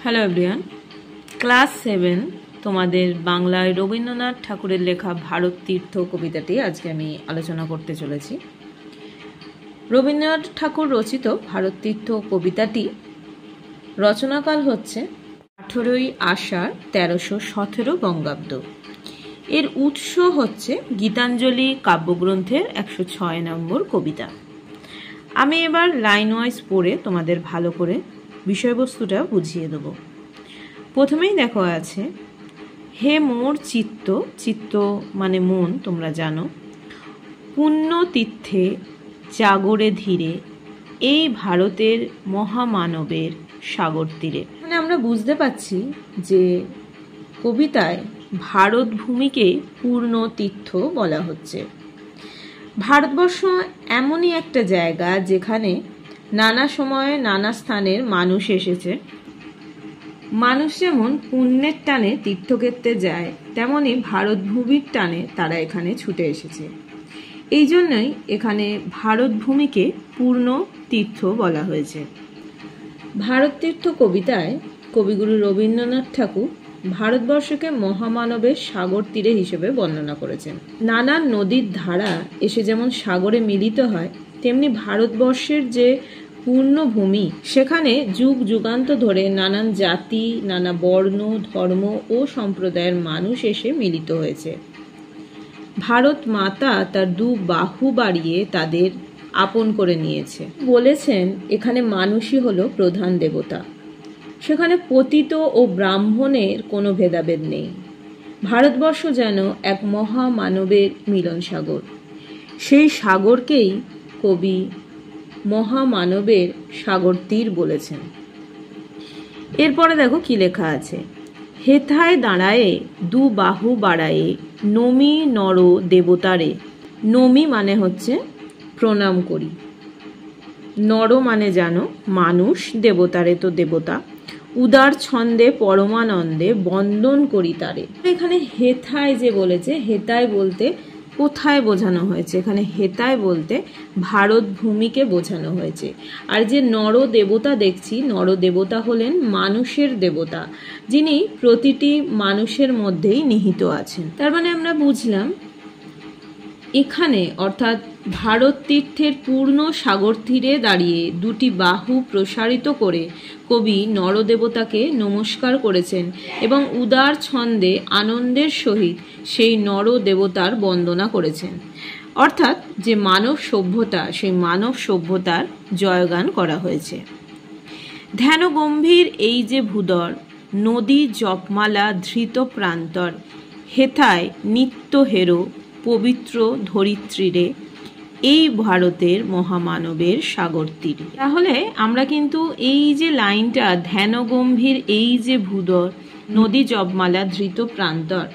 Hello everyone, class 7 তোমাদের বাংলায় রবীন্দ্রনাথ ঠাকুরের লেখা ভারত তীর্থ কবিতাটি আজকে আমি আলোচনা করতে চলেছি। রবীন্দ্রনাথ ঠাকুর রচিত ভারত তীর্থ কবিতাটি রচনাকাল হচ্ছে 18ই আষাঢ় 1317 বঙ্গাব্দ। এর উৎস হচ্ছে গীতাঞ্জলি কাব্যগ্রন্থের 106 নম্বর কবিতা। আমি এবার লাইন ওয়াইজ পড়ে তোমাদের ভালো করে বিষয়বস্তুটা বুঝিয়ে দেব। প্রথমেই দেখো আছে, হে মোর চিত্ত, চিত্ত মানে মন, তোমরা জানো, পুণ্য তীর্থে জাগরে ধীরে, এই ভারতের মহামানবের সাগর তীরে। মানে আমরা বুঝতে পাচ্ছি যে কবিতায় ভারত ভূমিকে পূর্ণ তীর্থ বলা হচ্ছে। ভারতবর্ষ এমনই একটা জায়গা যেখানে নানা সময়ে নানা স্থানের মানুষ এসেছে। মানুষ যেমন পুণ্যের টানে তীর্থক্ষেত্রে যায়, তেমনি ভারত ভূমির টানে তারা এখানে ছুটে এসেছে। এই জন্যই এখানে ভারত ভূমিকে পূর্ণ তীর্থ বলা হয়েছে। ভারত তীর্থ কবিতায় কবিগুরু রবীন্দ্রনাথ ঠাকুর ভারতবর্ষকে মহামানবের সাগর তীরে হিসেবে বর্ণনা করেছেন। নানান নদীর ধারা এসে যেমন সাগরে মিলিত হয়, তেমনি ভারতবর্ষের যে পূর্ণভূমি, সেখানে যুগ যুগান্ত ধরে নানান জাতি, নানা বর্ণ, ধর্ম ও সম্প্রদায়ের মানুষ এসে মিলিত হয়েছে। ভারত মাতা তার দু বাহু বাড়িয়ে তাদের আপন করে নিয়েছে। বলেছেন এখানে মানুষই হলো প্রধান দেবতা। সেখানে পতিত ও ব্রাহ্মণের কোনো ভেদাভেদ নেই। ভারতবর্ষ যেন এক মহামানবের মিলন সাগর। সেই সাগরকেই কবি মহামানবের সাগর তীর বলেছেন। এরপরে দেখো কি লেখা আছে, হেথায় দাঁড়ায়ে দু বাহু বাড়ায়ে, নমি নর দেবতারে। নমি মানে হচ্ছে প্রণাম করি, নর মানে জানো মানুষ, দেবতারে তো দেবতা, উদার ছন্দে পরমানন্দে বন্দন করি তারে। এখানে হেথায় যে বলেছে, হেতায় বলতে কোথায় বোঝানো হয়েছে? এখানে হেতায় বলতে ভারত ভূমিকে বোঝানো হয়েছে। আর যে নর দেবতা দেখছি, নর দেবতা হলেন মানুষের দেবতা, যিনি প্রতিটি মানুষের মধ্যেই নিহিত আছেন। তার মানে আমরা বুঝলাম এখানে অর্থাৎ ভারত তীর্থের পূর্ণ সাগর তীরে দাঁড়িয়ে দুটি বাহু প্রসারিত করে কবি নরদেবতাকে নমস্কার করেছেন এবং উদার ছন্দে আনন্দের সহিত সেই নরদেবতার বন্দনা করেছেন। অর্থাৎ যে মানব সভ্যতা, সেই মানব সভ্যতার জয়গান করা হয়েছে। ধ্যান গম্ভীর এই যে ভূদর, নদী জপমালা ধৃত প্রান্তর, হেথায় নিত্য হেরো পবিত্র ধরিত্রীরে, এই ভারতের মহামানবের সাগর তীরে। তাহলে আমরা কিন্তু এই যে লাইনটা, ধ্যান গম্ভীর এই যে ভূদর, নদী জপমালা ধৃত প্রান্তর,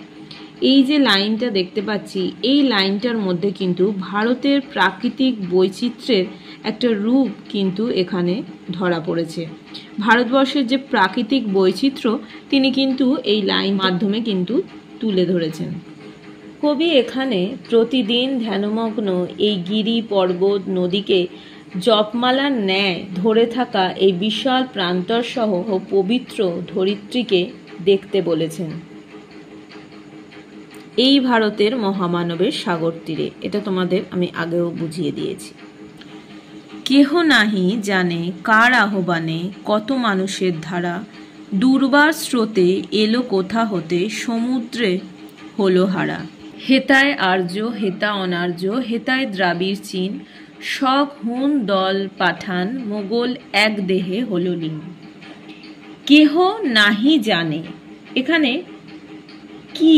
এই যে লাইনটা দেখতে পাচ্ছি, এই লাইনটার মধ্যে কিন্তু ভারতের প্রাকৃতিক বৈচিত্র্যের একটা রূপ কিন্তু এখানে ধরা পড়েছে। ভারতবর্ষের যে প্রাকৃতিক বৈচিত্র্য তিনি কিন্তু এই লাইন মাধ্যমে কিন্তু তুলে ধরেছেন। কবি এখানে প্রতিদিন ধ্যানমগ্ন এই গিরি পর্বত নদীকে জপমালার ন্যায় ধরে থাকা এই বিশাল প্রান্তর সহ পবিত্র ধরিত্রীকে দেখতে বলেছেন এই ভারতের মহামানবের সাগর তীরে। এটা তোমাদের আমি আগেও বুঝিয়ে দিয়েছি। কেহ নাহি জানে কার আহ্বানে কত মানুষের ধারা, দুর্বার স্রোতে এলো কোথা হতে সমুদ্রে হলো হারা। হেতায় আর্য হেতা অনার্য, হেতায় দ্রাবিড় চীন, সব হুন দল পাঠান, মোগল এক দেহে হলো লীন। কেহ নাহি জানে, এখানে কি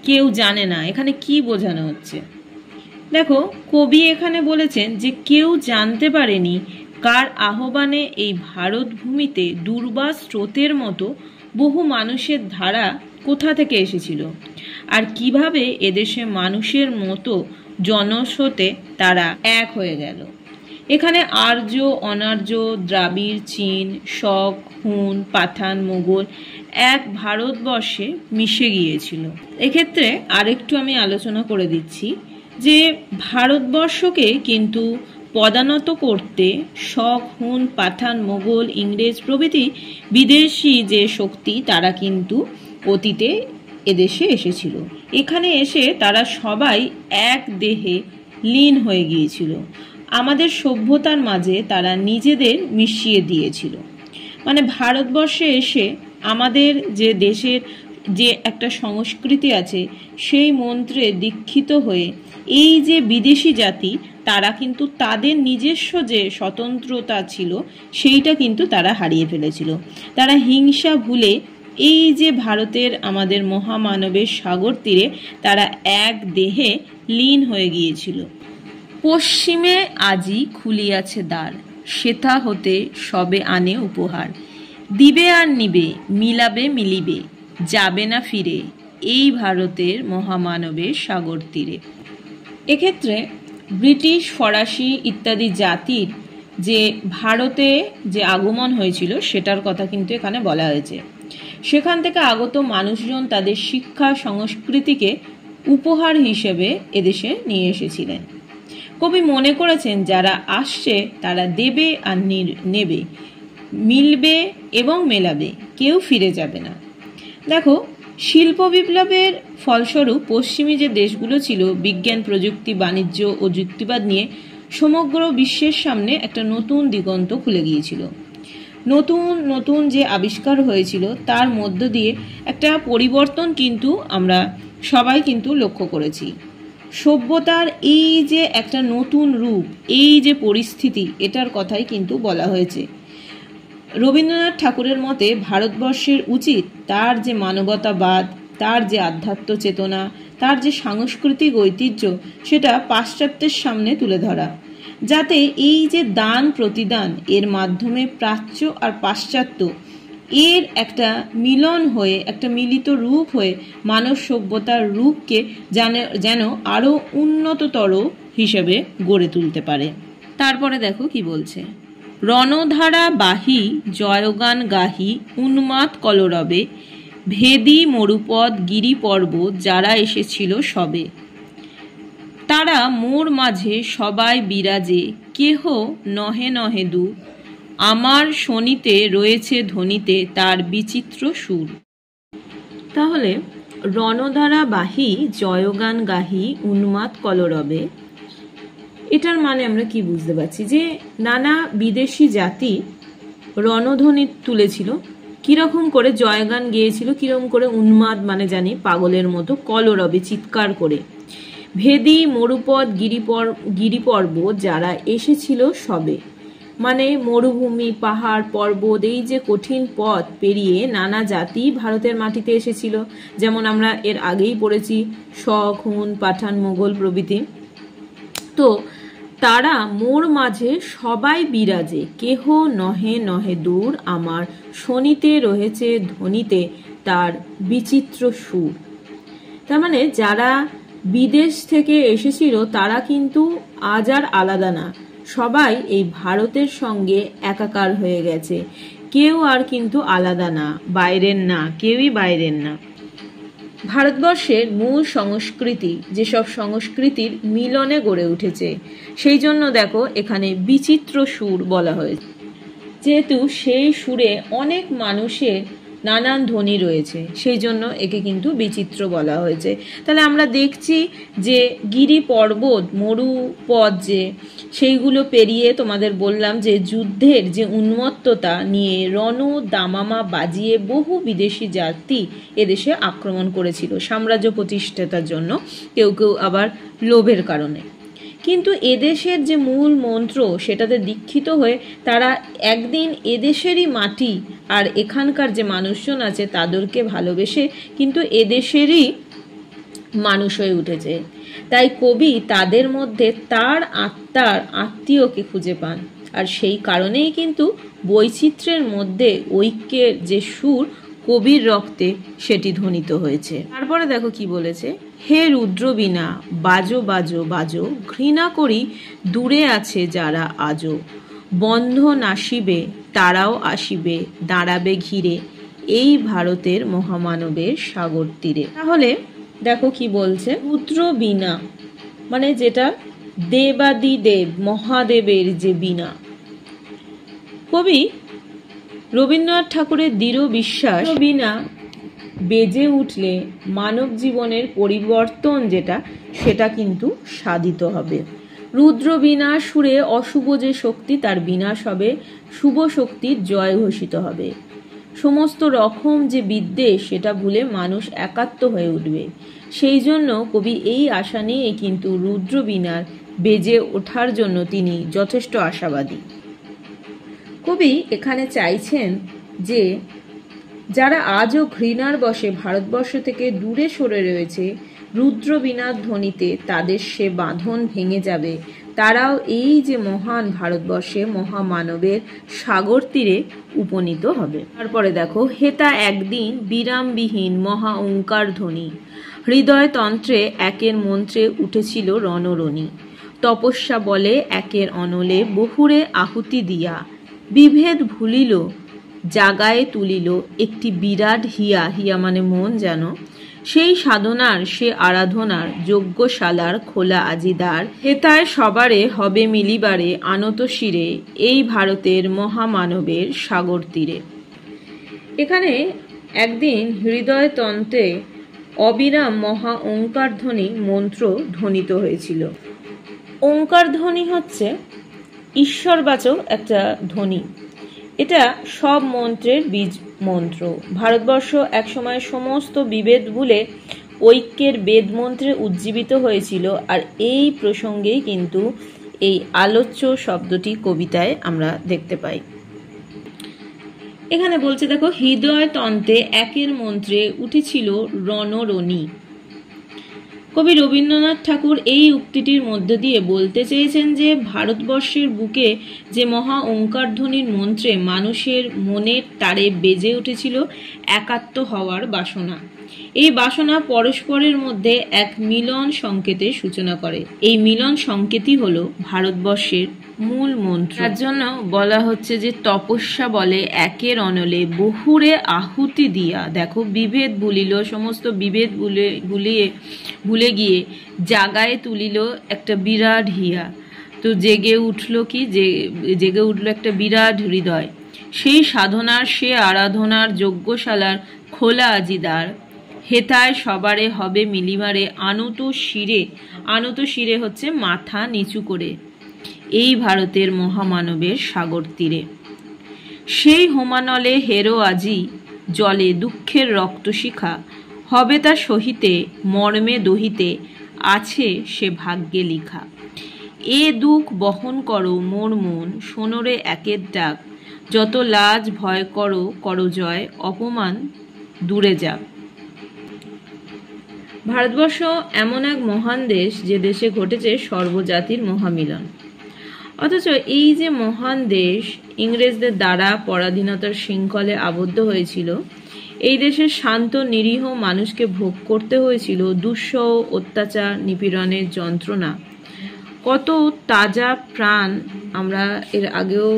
কেউ জানে না, এখানে কি বোঝানো হচ্ছে? দেখো কবি এখানে বলেছেন যে কেউ জানতে পারেনি কার আহ্বানে এই ভারত ভূমিতে দুর্বার স্রোতের মতো বহু মানুষের ধারা কোথা থেকে এসেছিল, আর কিভাবে এদেশে মানুষের মতো জনস্রোতে তারা এক হয়ে গেল। এখানে আর্য অনার্য দ্রাবিড় চীন শক হুন পাঠান মোগল এক ভারতবর্ষে মিশে গিয়েছিল। এক্ষেত্রে আরেকটু আমি আলোচনা করে দিচ্ছি যে ভারতবর্ষকে কিন্তু পদানত করতে শক, হুন, পাঠান, মোগল, ইংরেজ প্রভৃতি বিদেশি যে শক্তি তারা কিন্তু অতীতে এদেশে এসেছিল। এখানে এসে তারা সবাই এক দেহে লীন হয়ে গিয়েছিল। আমাদের সভ্যতার মাঝে তারা নিজেদের মিশিয়ে দিয়েছিল। মানে ভারতবর্ষে এসে আমাদের যে দেশের যে একটা সংস্কৃতি আছে সেই মন্ত্রে দীক্ষিত হয়ে এই যে বিদেশি জাতি তারা কিন্তু তাদের নিজস্ব যে স্বতন্ত্রতা ছিল সেইটা কিন্তু তারা হারিয়ে ফেলেছিল। তারা হিংসা ভুলে এই যে ভারতের আমাদের মহামানবের সাগর তীরে তারা এক দেহে লীন হয়ে গিয়েছিল। পশ্চিমে আজি খুলিয়াছে দ্বার, সেথা হতে সবে আনে উপহার। দিবে আর নিবে, মিলাবে মিলিবে, যাবে না ফিরে এই ভারতের মহামানবের সাগর তীরে। এক্ষেত্রে ব্রিটিশ, ফরাসি ইত্যাদি জাতির যে ভারতে যে আগমন হয়েছিল সেটার কথা কিন্তু এখানে বলা হয়েছে। সেখান থেকে আগত মানুষজন তাদের শিক্ষা সংস্কৃতিকে উপহার হিসেবে এদেশে নিয়ে এসেছিলেন। কবি মনে করেছেন যারা আসছে তারা দেবে আর নেবে, মিলবে এবং মেলাবে, কেউ ফিরে যাবে না। দেখো, শিল্প বিপ্লবের ফলস্বরূপ পশ্চিমী যে দেশগুলো ছিল বিজ্ঞান, প্রযুক্তি, বাণিজ্য ও যুক্তিবাদ নিয়ে সমগ্র বিশ্বের সামনে একটা নতুন দিগন্ত খুলে গিয়েছিল। নতুন নতুন যে আবিষ্কার হয়েছিল তার মধ্য দিয়ে একটা পরিবর্তন কিন্তু আমরা সবাই কিন্তু লক্ষ্য করেছি। সভ্যতার এই যে একটা নতুন রূপ, এই যে পরিস্থিতি, এটার কথাই কিন্তু বলা হয়েছে। রবীন্দ্রনাথ ঠাকুরের মতে ভারতবর্ষের উচিত তার যে মানবতাবাদ, তার যে আধ্যাত্ম চেতনা, তার যে সাংস্কৃতিক ঐতিহ্য সেটা পাশ্চাত্যের সামনে তুলে ধরা, যাতে এই যে দান প্রতিদান এর মাধ্যমে প্রাচ্য আর পাশ্চাত্য এর একটা মিলন হয়ে একটা মিলিত রূপ হয়ে মানব সভ্যতার রূপকে যেন আরও উন্নততর হিসেবে গড়ে তুলতে পারে। তারপরে দেখো কি বলছে, রণধারা বাহি জয়গান গাহি উন্মাদ কলরবে, ভেদি মরুপদ গিরি পর্বত যারা এসেছিল সবে, তারা মোর মাঝে সবাই বিরাজে, কেহ নহে নহে দূর, আমার শনিতে রয়েছে ধ্বনিতে তার বিচিত্র সুর। তাহলে রণধারা বাহি জয়গান গাহি উন্মাদ কলরবে, এটার মানে আমরা কি বুঝতে পারছি যে নানা বিদেশি জাতি রণধ্বনি তুলেছিল, কিরকম করে জয়গান গেয়েছিল, কিরকম করে উন্মাদ মানে জানি পাগলের মতো, কলরবে চিৎকার করে, ভেদি মরুপদ গিরিপর্বত যারা এসেছিল সবে, মানে মরুভূমি, পাহাড়, পর্বত, এই যে কঠিন পথ পেরিয়ে নানা জাতি ভারতের মাটিতে এসেছিল। যেমন আমরা এর আগেই পড়েছি শক, হুন, পাঠান, মোগল প্রভৃতি। তো তারা মোর মাঝে সবাই বিরাজে, কেহ নহে নহে দূর, আমার শনিতে রয়েছে ধ্বনিতে তার বিচিত্র সুর। তার মানে যারা বিদেশ থেকে এসেছিল তারা কিন্তু আজ আর আলাদা না, সবাই এই ভারতের সঙ্গে একাকার হয়ে গেছে, কেউ আর কিন্তু আলাদা না, বাইরের না, কেউই বাইরের না। ভারতবর্ষের মূল সংস্কৃতি যেসব সংস্কৃতির মিলনে গড়ে উঠেছে, সেই জন্য দেখো এখানে বিচিত্র সুর বলা হয়েছে, যেহেতু সেই সুরে অনেক মানুষের নানান ধ্বনি রয়েছে সেই জন্য একে কিন্তু বিচিত্র বলা হয়েছে। তাহলে আমরা দেখছি যে গিরি পর্বত, মরুপথ যে সেইগুলো পেরিয়ে তোমাদের বললাম যে যুদ্ধের যে উন্মত্ততা নিয়ে রণ দামামা বাজিয়ে বহু বিদেশি জাতি এদেশে আক্রমণ করেছিল সাম্রাজ্য প্রতিষ্ঠাতার জন্য, কেউ কেউ আবার লোভের কারণে। কিন্তু এদেশের যে মূল মন্ত্র সেটাতে দীক্ষিত হয়ে তারা একদিন এদেশেরই মাটি আর এখানকার যে মানুষজন আছে তাদেরকে ভালোবেসে কিন্তু এদেশেরই মানুষ হয়ে উঠেছে। তাই কবি তাদের মধ্যে তার আত্মার আত্মীয়কে খুঁজে পান, আর সেই কারণেই কিন্তু বৈচিত্র্যের মধ্যে ঐক্যের যে সুর কবির রক্তে সেটি ধ্বনিত হয়েছে। তারপরে দেখো কি বলেছে, হে রুদ্রবীণা বাজো বাজো বাজো, ঘৃণা করি দূরে আছে যারা আজো, বন্ধ নাসিবে তারাও আসিবে, দাঁড়াবে ঘিরে এই ভারতের মহামানবের সাগর তীরে। তাহলে দেখো কি বলছে, রুদ্রবীণা মানে যেটা দেবাদিদেব মহাদেবের যে বীণা। কবি রবীন্দ্রনাথ ঠাকুরের দৃঢ় বিশ্বাস, বীণা বেজে উঠলে মানব জীবনের পরিবর্তন সেটা কিন্তু সাধিত হবে। রুদ্র বীণা সুরে অশুভ যে শক্তি তার বিনাশ হবে, শুভ শক্তির জয় ঘোষিত হবে। সমস্ত রকম যে বিদ্বেষ সেটা ভুলে মানুষ একাত্ম হয়ে উঠবে। সেই জন্য কবি এই আশা নিয়ে কিন্তু রুদ্র বীণার বেজে ওঠার জন্য তিনি যথেষ্ট আশাবাদী। কবি এখানে চাইছেন যে যারা আজও ঘৃণার বশে ভারতবর্ষ থেকে দূরে সরে রয়েছে, রুদ্র বীণার ধ্বনিতে তাদের সে বাঁধন ভেঙে যাবে। তারাও এই যে মহান ভারতবর্ষে মহামানবের সাগর তীরে উপনীত হবে। তারপরে দেখো, হেতা একদিন বিরামবিহীন মহা ওঙ্কার ধ্বনি, হৃদয়তন্ত্রে একের মন্ত্রে উঠেছিল রণরণি। তপস্যা বলে একের অনলে বহুরে আহুতি দিয়া, বিভেদ ভুলিল জাগায় তুলিল একটি বিরাট হিয়া। হিয়া মানে মন যেন। সেই সাধনার সে আরাধনার যজ্ঞশালার খোলা আজিদার, হেতায় সবারে হবে মিলিবারে আনত শিরে এই ভারতের মহামানবের সাগর তীরে। এখানে একদিন হৃদয়তন্ত্রে অবিরাম মহা ওঙ্কার ধ্বনি মন্ত্র ধ্বনিত হয়েছিল। ওঙ্কার ধ্বনি হচ্ছে ঈশ্বরবাচক একটা ধ্বনি। এটা সব মন্ত্রের বীজ মন্ত্র। ভারতবর্ষ একসময় সমস্ত বিভেদ ভুলে ঐক্যের বেদ মন্ত্রে উজ্জীবিত হয়েছিল। আর এই প্রসঙ্গেই কিন্তু এই আলোচ্য শব্দটি কবিতায় আমরা দেখতে পাই। এখানে বলছে দেখো, হৃদয়তন্ত্রে একের মন্ত্রে উঠেছিল রণরণি। কবি রবীন্দ্রনাথ ঠাকুর এই উক্তিটির মধ্য দিয়ে বলতে চেয়েছেন যে ভারতবর্ষের বুকে যে মহা ওঙ্কারধ্বনির মন্ত্রে মানুষের মনের তারে বেজে উঠেছিল একাত্ম হওয়ার বাসনা। এই বাসনা পরস্পরের মধ্যে এক মিলন সংকেতের সূচনা করে। এই মিলন সংকেতই হলো ভারতবর্ষের মূল মন্ত্র। তার জন্য বলা হচ্ছে যে তপস্যা বলে একের অনলে বহুরে আহুতি দিয়া। দেখো, বিভেদ ভুলিল, সমস্ত বিভেদ ভুলে গিয়ে জাগায় তুলিল একটা বিরাট হিয়া। তো জেগে উঠলো জেগে উঠলো একটা বিরাট হৃদয়। সেই সাধনার সে আরাধনার যজ্ঞশালার খোলা আজিদার, হেতায় সবারে হবে মিলিমারে আনত শিরে। আনত শিরে হচ্ছে মাথা নিচু করে, এই ভারতের মহামানবের সাগর তীরে। সেই হোমানলে হেরো আজি জলে দুঃখের রক্তশিখা, হবে তা সহিতে মর্মে দহিতে আছে সে ভাগ্যে লিখা। এ দুঃখ বহন করো মোর মন, শোনরে একের ডাক, যত লাজ ভয় করো জয়, অপমান দূরে যাক। ভারতবর্ষ এমন এক মহান দেশ যে দেশে ঘটেছে সর্বজাতির মহামিলন। অথচ এই যে মহান দেশ ইংরেজদের দ্বারা পরাধীনতার শৃঙ্খলে আবদ্ধ হয়েছিল, এই দেশের শান্ত নিরীহ মানুষকে ভোগ করতে হয়েছিল দুঃসহ অত্যাচার, নিপীড়নের যন্ত্রণা। কত তাজা প্রাণ আমরা এর আগেও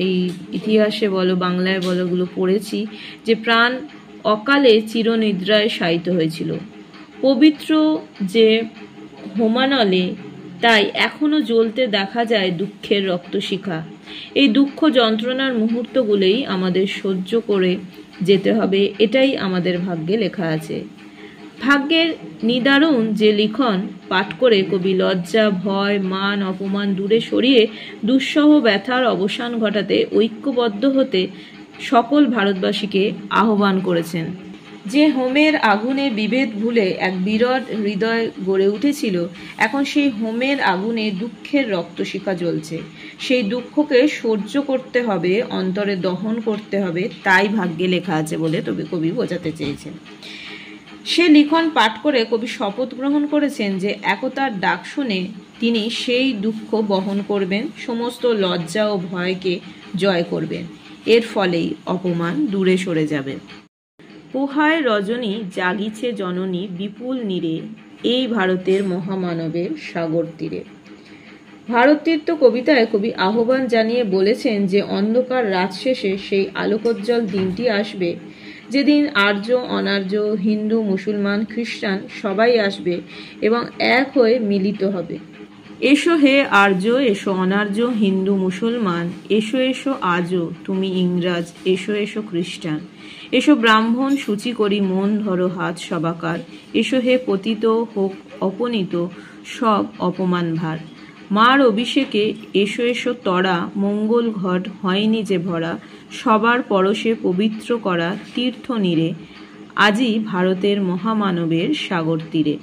এই ইতিহাসে বলো বাংলায় বলো গুলো পড়েছি, যে প্রাণ অকালে চিরনিদ্রায় শায়িত হয়েছিল। পবিত্র যে হোমানলে তাই এখনো জ্বলতে দেখা যায় দুঃখের রক্তশিখা। এই দুঃখ যন্ত্রণার মুহূর্তগুলোই আমাদের সহ্য করে যেতে হবে, এটাই আমাদের ভাগ্যে লেখা আছে। ভাগ্যের নিদারুণ যে লিখন পাঠ করে কবি লজ্জা, ভয়, মান, অপমান দূরে সরিয়ে দুঃসহ ব্যথার অবসান ঘটাতে ঐক্যবদ্ধ হতে সকল ভারতবাসীকে আহ্বান করেছেন। যে হোমের আগুনে বিভেদ ভুলে এক বিরাট হৃদয় গড়ে উঠেছিল, এখন সেই হোমের আগুনে দুঃখের রক্তশিখা জ্বলছে। সেই দুঃখকে সহ্য করতে হবে, অন্তরে দহন করতে হবে, তাই ভাগ্যে লেখা আছে বলে তবে কবি বোঝাতে চেয়েছেন। সে লিখন পাঠ করে কবি শপথ গ্রহণ করেছেন যে একতার ডাক শুনে তিনি সেই দুঃখ বহন করবেন, সমস্ত লজ্জা ও ভয়কে জয় করবেন। এর ফলেই অপমান দূরে সরে যাবে। পোহায় রজনী জাগিছে জননী বিপুল নীরে, এই ভারতের মহামানবের সাগর তীরে। ভারততীর্থ কবিতায় কবি আহ্বান জানিয়ে বলেছেন যে অন্ধকার রাত শেষে সেই আলোকোজ্জ্বল দিনটি আসবে, যেদিন আর্য, অনার্য, হিন্দু, মুসলমান, খ্রিস্টান সবাই আসবে এবং এক হয়ে মিলিত হবে। এসো হে আর্য, এসো অনার্য, হিন্দু মুসলমান, এসো এসো আজও তুমি ইংরাজ, এসো এসো খ্রিস্টান, এসো ব্রাহ্মণ সূচি করি মন ধরো হাত সবাকার, এসো হে পতিত হোক অপনীত সব অপমান ভার, মার অভিষেকে এসো এসো তরা, মঙ্গল ঘট হয়নি যে ভরা, সবার পরশে পবিত্র করা তীর্থ নীরে, আজই ভারতের মহামানবের সাগর তীরে।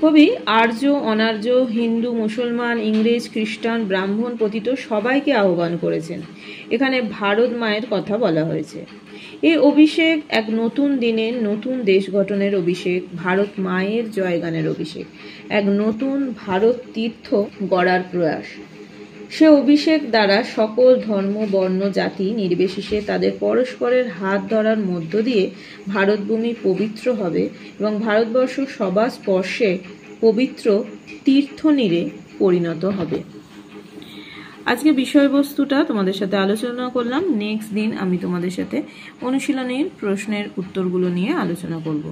কবি আর্য অনার্য হিন্দু মুসলমান ইংরেজ খ্রিস্টান ব্রাহ্মণ পতিত সবাইকে আহ্বান করেছেন। এখানে ভারত মায়ের কথা বলা হয়েছে। এই অভিষেক এক নতুন দিনের নতুন দেশ গঠনের অভিষেক, ভারত মায়ের জয়গানের অভিষেক, এক নতুন ভারত তীর্থ গড়ার প্রয়াস। সে অভিষেক দ্বারা সকল ধর্ম বর্ণ জাতি নির্বিশেষে তাদের পরস্পরের হাত ধরার মধ্য দিয়ে ভারতভূমি পবিত্র হবে এবং ভারতবর্ষ সবার স্পর্শে পবিত্র তীর্থনীরে পরিণত হবে। আজকে বিষয়বস্তুটা তোমাদের সাথে আলোচনা করলাম। নেক্সট দিন আমি তোমাদের সাথে অনুশীলনীর প্রশ্নের উত্তরগুলো নিয়ে আলোচনা করব।